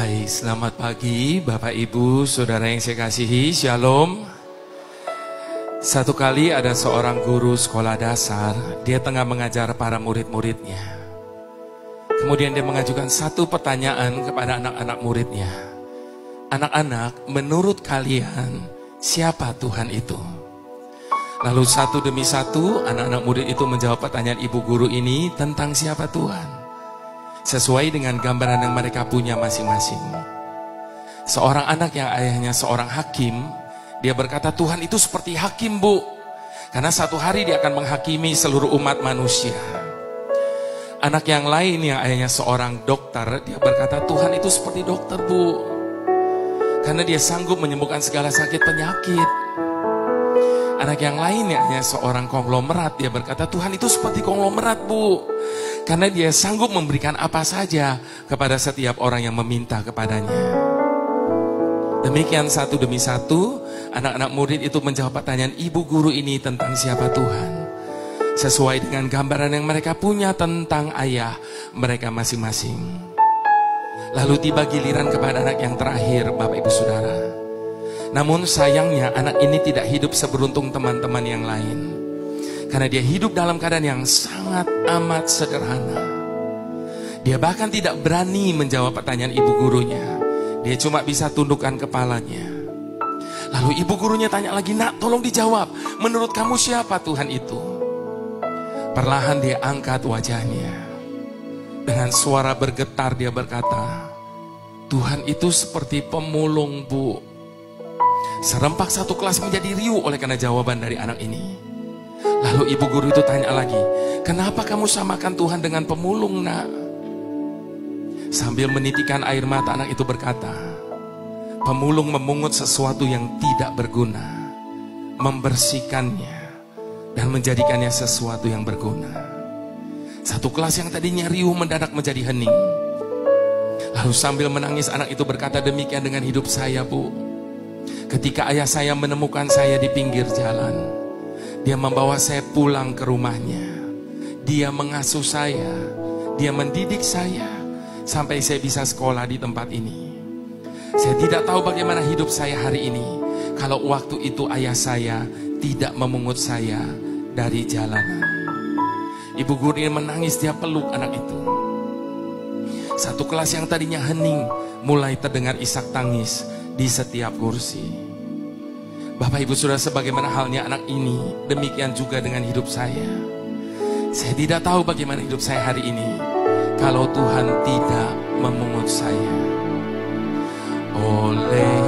Baik, selamat pagi Bapak Ibu, Saudara yang saya kasihi, Shalom. Satu kali ada seorang guru sekolah dasar, dia tengah mengajar para murid-muridnya. Kemudian dia mengajukan satu pertanyaan kepada anak-anak muridnya. Anak-anak, menurut kalian, siapa Tuhan itu? Lalu satu demi satu, anak-anak murid itu menjawab pertanyaan ibu guru ini tentang siapa Tuhan. Sesuai dengan gambaran yang mereka punya masing-masing. Seorang anak yang ayahnya seorang hakim, dia berkata Tuhan itu seperti hakim, Bu. Karena satu hari dia akan menghakimi seluruh umat manusia. Anak yang lain yang ayahnya seorang dokter, dia berkata Tuhan itu seperti dokter, Bu. Karena dia sanggup menyembuhkan segala sakit penyakit. Anak yang lain yang hanya seorang konglomerat, dia berkata Tuhan itu seperti konglomerat, Bu. Karena dia sanggup memberikan apa saja kepada setiap orang yang meminta kepadanya. Demikian satu demi satu, anak-anak murid itu menjawab pertanyaan ibu guru ini tentang siapa Tuhan. Sesuai dengan gambaran yang mereka punya tentang ayah mereka masing-masing. Lalu tiba giliran kepada anak yang terakhir, Bapak Ibu Saudara. Namun sayangnya anak ini tidak hidup seberuntung teman-teman yang lain. Karena dia hidup dalam keadaan yang sangat amat sederhana. Dia bahkan tidak berani menjawab pertanyaan ibu gurunya. Dia cuma bisa tundukkan kepalanya. Lalu ibu gurunya tanya lagi, nak tolong dijawab. Menurut kamu siapa Tuhan itu? Perlahan dia angkat wajahnya. Dengan suara bergetar dia berkata, Tuhan itu seperti pemulung, Bu. Serempak satu kelas menjadi riuh oleh karena jawaban dari anak ini. Lalu ibu guru itu tanya lagi, kenapa kamu samakan Tuhan dengan pemulung, nak? Sambil menitikan air mata anak itu berkata, pemulung memungut sesuatu yang tidak berguna, membersihkannya, dan menjadikannya sesuatu yang berguna. Satu kelas yang tadinya riuh mendadak menjadi hening. Lalu sambil menangis anak itu berkata, demikian dengan hidup saya, Bu. Ketika ayah saya menemukan saya di pinggir jalan, dia membawa saya pulang ke rumahnya. Dia mengasuh saya, dia mendidik saya, sampai saya bisa sekolah di tempat ini. Saya tidak tahu bagaimana hidup saya hari ini, kalau waktu itu ayah saya tidak memungut saya dari jalanan. Ibu guru ini menangis, dia peluk anak itu. Satu kelas yang tadinya hening, mulai terdengar isak tangis di setiap kursi. Bapak Ibu Saudara, sebagaimana halnya anak ini, demikian juga dengan hidup saya. Saya tidak tahu bagaimana hidup saya hari ini kalau Tuhan tidak memungut saya. Oleh